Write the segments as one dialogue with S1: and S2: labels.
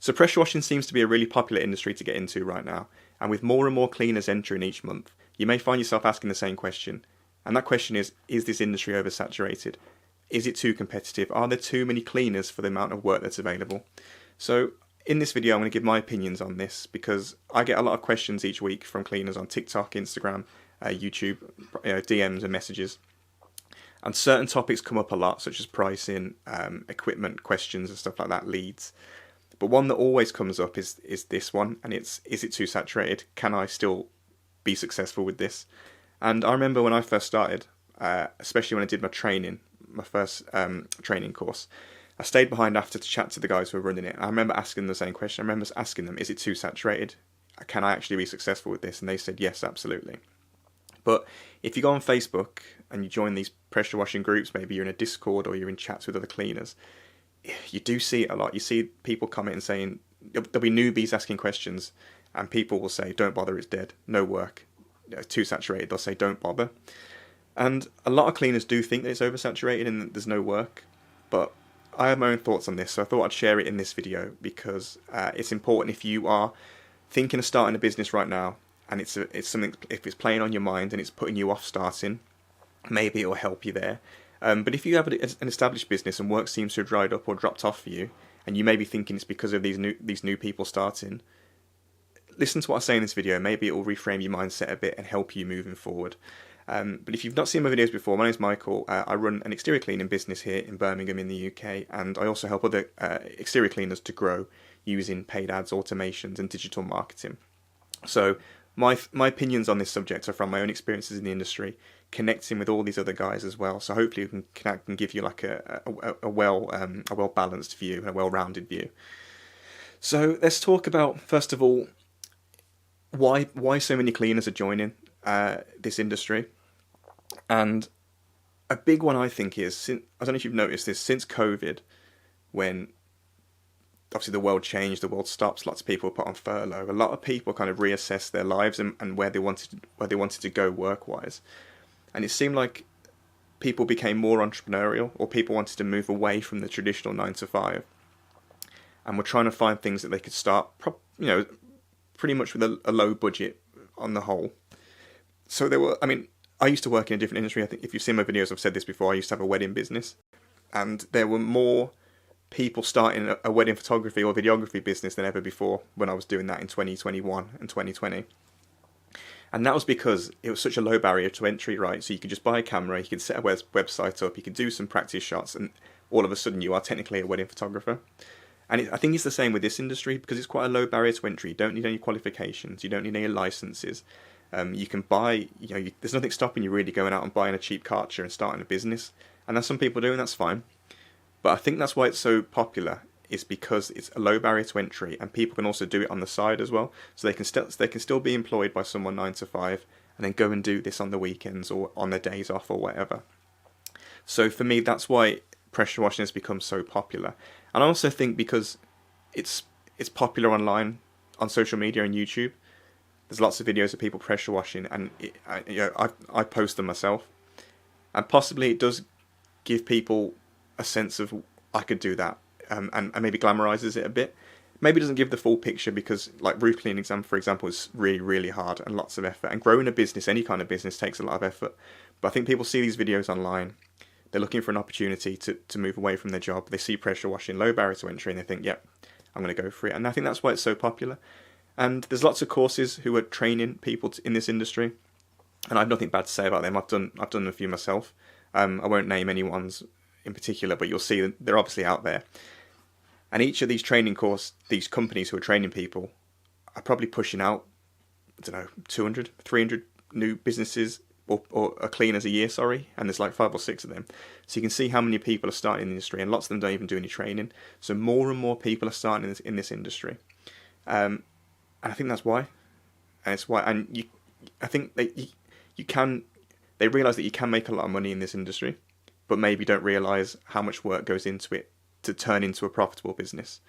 S1: So pressure washing seems to be a really popular industry to get into right now, and with more and more cleaners entering each month, you may find yourself asking the same question. And that question is this industry oversaturated? Is it too competitive? Are there too many cleaners for the amount of work that's available? So in this video, I'm going to give my opinions on this because I get a lot of questions each week from cleaners on TikTok, Instagram, YouTube, DMs and messages. And certain topics come up a lot, such as pricing, equipment questions and stuff like that, leads. But one that always comes up is this one, and is it too saturated? Can I still be successful with this? And I remember when I first started, especially when I did my first training course, I stayed behind after to chat to the guys who were running it. I remember asking them the same question. I remember asking them, is it too saturated? Can I actually be successful with this? And they said, yes, absolutely. But if you go on Facebook and you join these pressure washing groups, maybe you're in a Discord or you're in chats with other cleaners, you do see it a lot. You see people commenting saying, there'll be newbies asking questions, and people will say, don't bother, it's dead, no work, too saturated. They'll say, don't bother. And a lot of cleaners do think that it's oversaturated and that there's no work, but I have my own thoughts on this, so I thought I'd share it in this video because it's important if you are thinking of starting a business right now, and it's something, if it's playing on your mind and it's putting you off starting, maybe it'll help you there. But if you have an established business and work seems to have dried up or dropped off for you, and you may be thinking it's because of these new people starting, listen to what I say in this video. Maybe it will reframe your mindset a bit and help you moving forward. But if you've not seen my videos before, my name's Michael. I run an exterior cleaning business here in Birmingham in the UK, and I also help other exterior cleaners to grow using paid ads, automations and digital marketing. So my opinions on this subject are from my own experiences in the industry, connecting with all these other guys as well. So hopefully we can give you like a well balanced view, a well rounded view. So let's talk about, first of all, why so many cleaners are joining this industry. And a big one I think is, I don't know if you've noticed this, since COVID, when obviously the world changed, the world stops, lots of people were put on furlough, a lot of people kind of reassessed their lives and where they wanted to go work-wise. And it seemed like people became more entrepreneurial, or people wanted to move away from the traditional 9 to 5, and were trying to find things that they could start, pretty much with a low budget on the whole. So I used to work in a different industry. I think if you've seen my videos, I've said this before. I used to have a wedding business, and there were more people starting a wedding photography or videography business than ever before when I was doing that in 2021 and 2020. And that was because it was such a low barrier to entry, right? So you could just buy a camera, you could set a website up, you could do some practice shots, and all of a sudden you are technically a wedding photographer. And I think it's the same with this industry because it's quite a low barrier to entry. You don't need any qualifications, you don't need any licenses. You can buy, there's nothing stopping you really going out and buying a cheap Karcher and starting a business. And that's some people do, and that's fine. But I think that's why it's so popular, is because it's a low barrier to entry, and people can also do it on the side as well. So they can still be employed by someone 9 to 5, and then go and do this on the weekends or on their days off or whatever. So for me, that's why pressure washing has become so popular. And I also think because it's popular online, on social media and YouTube. There's lots of videos of people pressure washing, and I post them myself, and possibly it does give people a sense of, I could do that, and maybe glamorizes it a bit. Maybe doesn't give the full picture, because like roof cleaning for example is really, really hard and lots of effort, and growing a business, any kind of business, takes a lot of effort. But I think people see these videos online, they're looking for an opportunity to move away from their job, they see pressure washing, low barrier to entry, and they think, yep, I'm going to go for it. And I think that's why it's so popular. And there's lots of courses who are training people in this industry, and I have nothing bad to say about them. I've done a few myself. I won't name any ones in particular, but you'll see that they're obviously out there. And each of these these companies who are training people are probably pushing out, 200, 300 new businesses or cleaners a year, and there's like 5 or 6 of them. So you can see how many people are starting in the industry, and lots of them don't even do any training. So more and more people are starting in this industry. And I think that's why. And it's why, and I think they realise that you can make a lot of money in this industry, but maybe don't realise how much work goes into it to turn into a profitable business.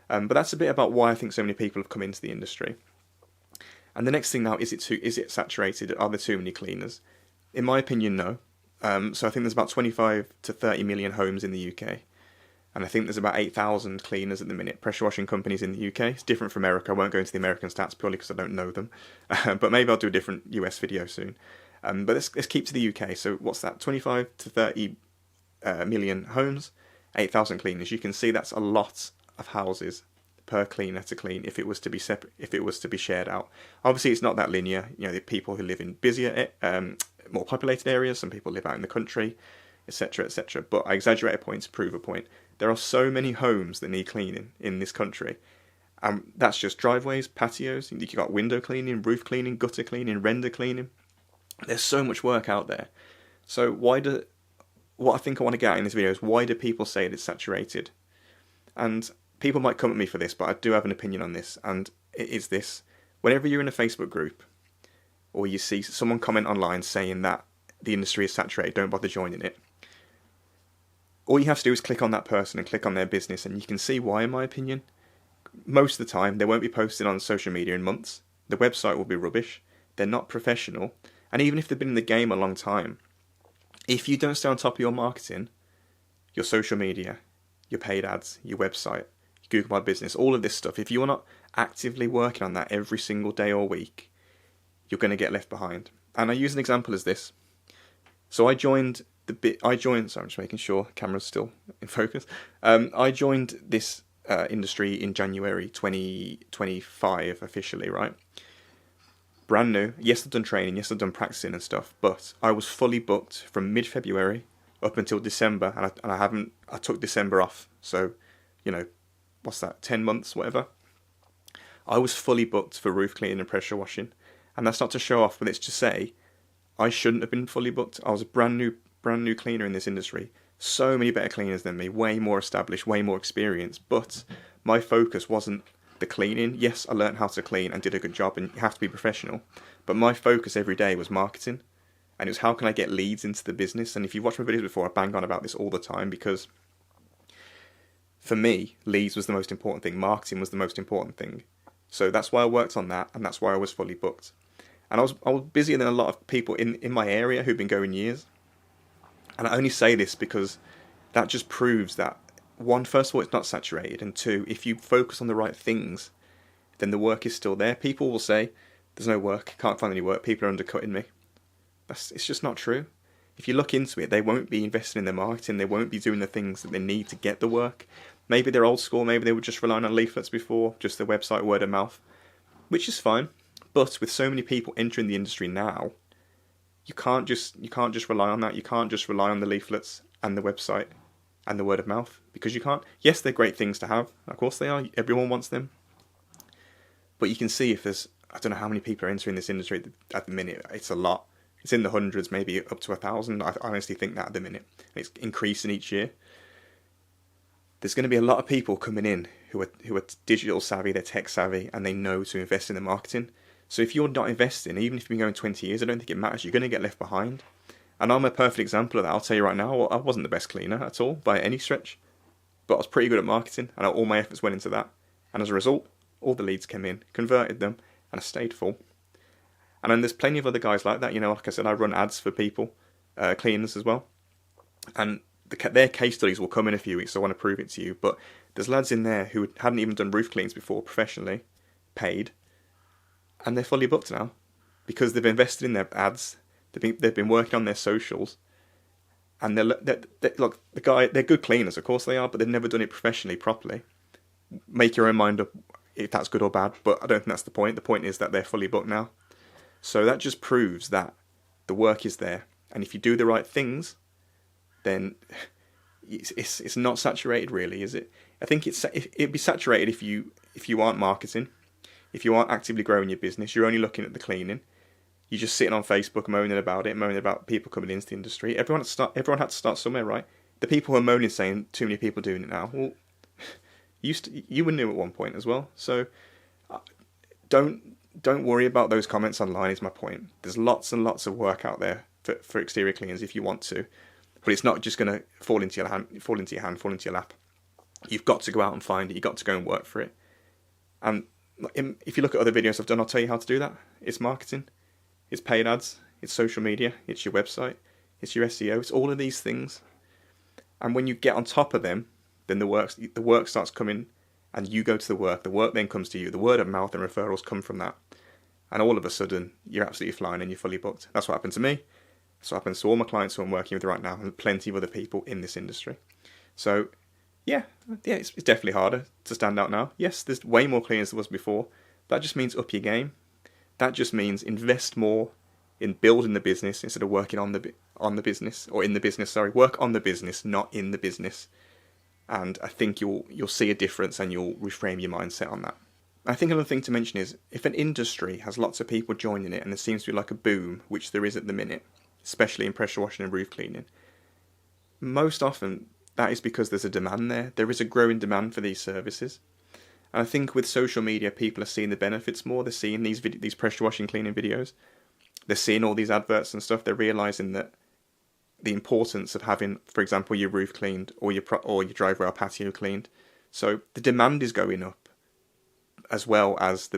S1: But that's a bit about why I think so many people have come into the industry. And the next thing now, is it saturated? Are there too many cleaners? In my opinion, no. So I think there's about 25 to 30 million homes in the UK. And I think there's about 8,000 cleaners at the minute, pressure washing companies in the UK. It's different from America. I won't go into the American stats purely because I don't know them. But maybe I'll do a different US video soon. But let's keep to the UK. So what's that? 25 to 30 million homes, 8,000 cleaners. You can see that's a lot of houses per cleaner to clean if it was to be separate, if it was to be shared out. Obviously, it's not that linear. You know, the people who live in busier, more populated areas. Some people live out in the country, etc., etc. But I exaggerate a point to prove a point. There are so many homes that need cleaning in this country. That's just driveways, patios. You've got window cleaning, roof cleaning, gutter cleaning, render cleaning. There's so much work out there. So what I think I want to get at in this video is, why do people say that it's saturated? And people might come at me for this, but I do have an opinion on this, and it is this. Whenever you're in a Facebook group, or you see someone comment online saying that the industry is saturated, don't bother joining it. All you have to do is click on that person and click on their business, and you can see why, in my opinion. Most of the time, they won't be posted on social media in months. The website will be rubbish. They're not professional. And even if they've been in the game a long time, if you don't stay on top of your marketing, your social media, your paid ads, your website, Google My Business, all of this stuff, if you're not actively working on that every single day or week, you're going to get left behind. And I use an example as this. So sorry, I'm just making sure the camera's still in focus. I joined this industry in January 2025 officially, right? Brand new. Yes, I've done training. Yes, I've done practicing and stuff. But I was fully booked from mid-February up until December, and I took December off. So, you know, what's that? 10 months, whatever. I was fully booked for roof cleaning and pressure washing, and that's not to show off, but it's to say I shouldn't have been fully booked. I was a brand new cleaner in this industry. So many better cleaners than me, way more established, way more experienced. But my focus wasn't the cleaning. Yes, I learned how to clean and did a good job, and you have to be professional. But my focus every day was marketing, and it was how can I get leads into the business. And if you've watched my videos before, I bang on about this all the time, because for me, leads was the most important thing. Marketing was the most important thing. So that's why I worked on that, and that's why I was fully booked. And I was busier than a lot of people in my area who've been going years. And I only say this because that just proves that, one, first of all, it's not saturated, and two, if you focus on the right things, then the work is still there. People will say, there's no work, can't find any work, people are undercutting me. It's just not true. If you look into it, they won't be investing in their marketing, they won't be doing the things that they need to get the work. Maybe they're old school, maybe they were just relying on leaflets before, just their website, word of mouth, which is fine. But with so many people entering the industry now, you can't just rely on that. You can't just rely on the leaflets and the website and the word of mouth, because you can't. Yes, they're great things to have. Of course they are. Everyone wants them. But you can see if there's, I don't know how many people are entering this industry at the minute. It's a lot. It's in the hundreds, maybe up to 1,000. I honestly think that at the minute. And it's increasing each year. There's going to be a lot of people coming in who are digital savvy, they're tech savvy, and they know to invest in the marketing. So if you're not investing, even if you've been going 20 years, I don't think it matters. You're going to get left behind. And I'm a perfect example of that. I'll tell you right now, I wasn't the best cleaner at all, by any stretch. But I was pretty good at marketing, and all my efforts went into that. And as a result, all the leads came in, converted them, and I stayed full. And then there's plenty of other guys like that. You know, like I said, I run ads for people, cleaners as well. And their case studies will come in a few weeks, so I want to prove it to you. But there's lads in there who hadn't even done roof cleans before professionally, paid, and they're fully booked now because they've invested in their ads. They've been working on their socials, and they're good cleaners, of course they are, but they've never done it professionally properly. Make your own mind up if that's good or bad, but I don't think that's the point. The point is that they're fully booked now. So that just proves that the work is there, and if you do the right things, then it's not saturated, really, is it? I think it'd be saturated if you aren't marketing, if you aren't actively growing your business. You're only looking at the cleaning. You're just sitting on Facebook moaning about people coming into the industry. Everyone had to start somewhere, right? The people who are moaning saying too many people doing it now, well, you were new at one point as well. So don't worry about those comments online, is my point. There's lots and lots of work out there for exterior cleaners if you want to. But it's not just going to fall into your lap. You've got to go out and find it. You've got to go and work for it. And if you look at other videos I've done, I'll tell you how to do that. It's marketing. It's paid ads. It's social media. It's your website. It's your SEO. It's all of these things. And when you get on top of them, then the work starts coming, and you go to the work then comes to you, the word of mouth and referrals come from that, and all of a sudden you're absolutely flying and you're fully booked. That's what happened to me. That's what happens to all my clients who I'm working with right now, and plenty of other people in this industry. So yeah, it's definitely harder to stand out now. Yes, there's way more cleaners than there was before. That just means up your game. That just means invest more in building the business instead of working on the business, or in the business. Sorry, work on the business, not in the business. And I think you'll see a difference, and you'll reframe your mindset on that. I think another thing to mention is, if an industry has lots of people joining it and there seems to be like a boom, which there is at the minute, especially in pressure washing and roof cleaning, most often that is because there's a demand there. There is a growing demand for these services. And I think with social media, people are seeing the benefits more. They're seeing these pressure washing cleaning videos. They're seeing all these adverts and stuff. They're realising that the importance of having, for example, your roof cleaned or your driveway or patio cleaned. So the demand is going up, as well as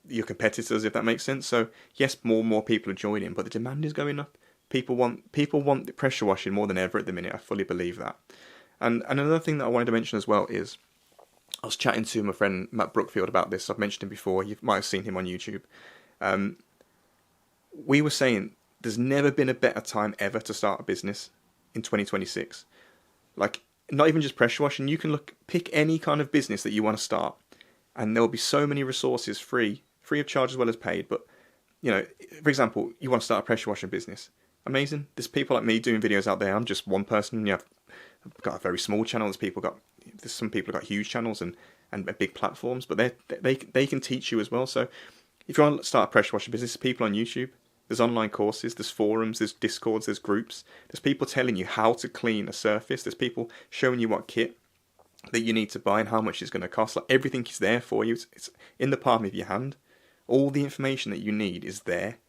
S1: your competitors, if that makes sense. So yes, more and more people are joining, but the demand is going up. People want the pressure washing more than ever at the minute. I fully believe that. And another thing that I wanted to mention as well is, I was chatting to my friend Matt Brookfield about this. I've mentioned him before. You might have seen him on YouTube. We were saying there's never been a better time ever to start a business in 2026. Like, not even just pressure washing. You can pick any kind of business that you want to start, and there will be so many resources free of charge as well as paid. But, for example, you want to start a pressure washing business. Amazing. There's people like me doing videos out there. I'm just one person. I've got a very small channel. There's some people who've got huge channels and big platforms, but they can teach you as well. So if you want to start a pressure washing business, there's people on YouTube. There's online courses, there's forums, there's Discords, there's groups. There's people telling you how to clean a surface. There's people showing you what kit that you need to buy and how much it's going to cost. Like, everything is there for you. It's in the palm of your hand. All the information that you need is there.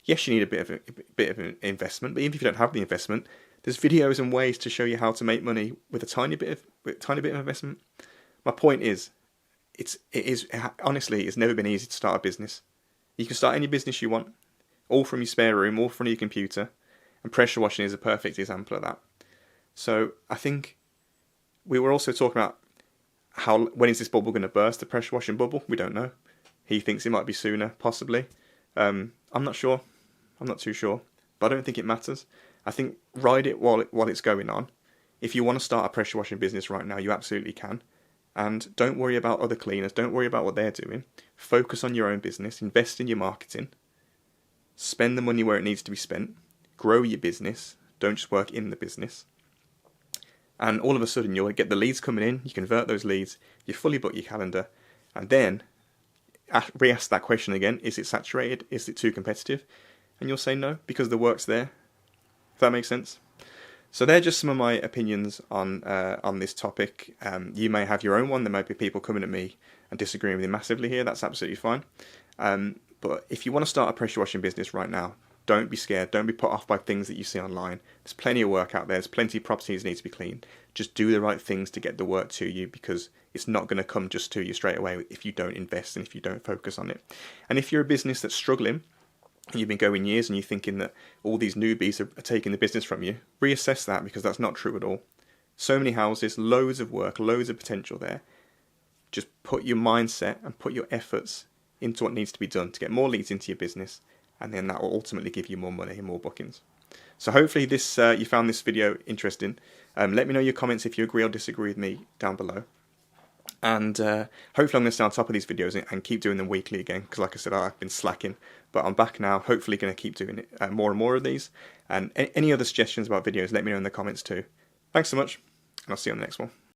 S1: Yes, you need a bit of an investment, but even if you don't have the investment, there's videos and ways to show you how to make money with a tiny bit of investment. My point is, honestly, it's never been easy to start a business. You can start any business you want, all from your spare room, all from your computer, and pressure washing is a perfect example of that. So I think we were also talking about when is this bubble going to burst, the pressure washing bubble? We don't know. He thinks it might be sooner, possibly. I'm not sure. I'm not too sure, but I don't think it matters. I think ride it while it's going on. If you want to start a pressure washing business right now, you absolutely can. And don't worry about other cleaners. Don't worry about what they're doing. Focus on your own business. Invest in your marketing. Spend the money where it needs to be spent. Grow your business. Don't just work in the business. And all of a sudden, you'll get the leads coming in. You convert those leads. You fully book your calendar. And then re-ask that question again. Is it saturated? Is it too competitive? And you'll say no, because the work's there. If that makes sense. So they're just some of my opinions on this topic. You may have your own one. There might be people coming at me and disagreeing with me massively here. That's absolutely fine. But if you want to start a pressure washing business right now, don't be scared. Don't be put off by things that you see online. There's plenty of work out there. There's plenty of properties that need to be cleaned. Just do the right things to get the work to you, because it's not going to come just to you straight away if you don't invest and if you don't focus on it. And if you're a business that's struggling, and you've been going years and you're thinking that all these newbies are taking the business from you, reassess that, because that's not true at all. So many houses, loads of work, loads of potential there. Just put your mindset and put your efforts into what needs to be done to get more leads into your business, and then that will ultimately give you more money and more bookings. So hopefully you found this video interesting. Let me know your comments if you agree or disagree with me down below. And hopefully I'm going to stay on top of these videos and keep doing them weekly again, because like I said, I've been slacking. But I'm back now, hopefully going to keep doing it more and more of these. And any other suggestions about videos, let me know in the comments too. Thanks so much, and I'll see you on the next one.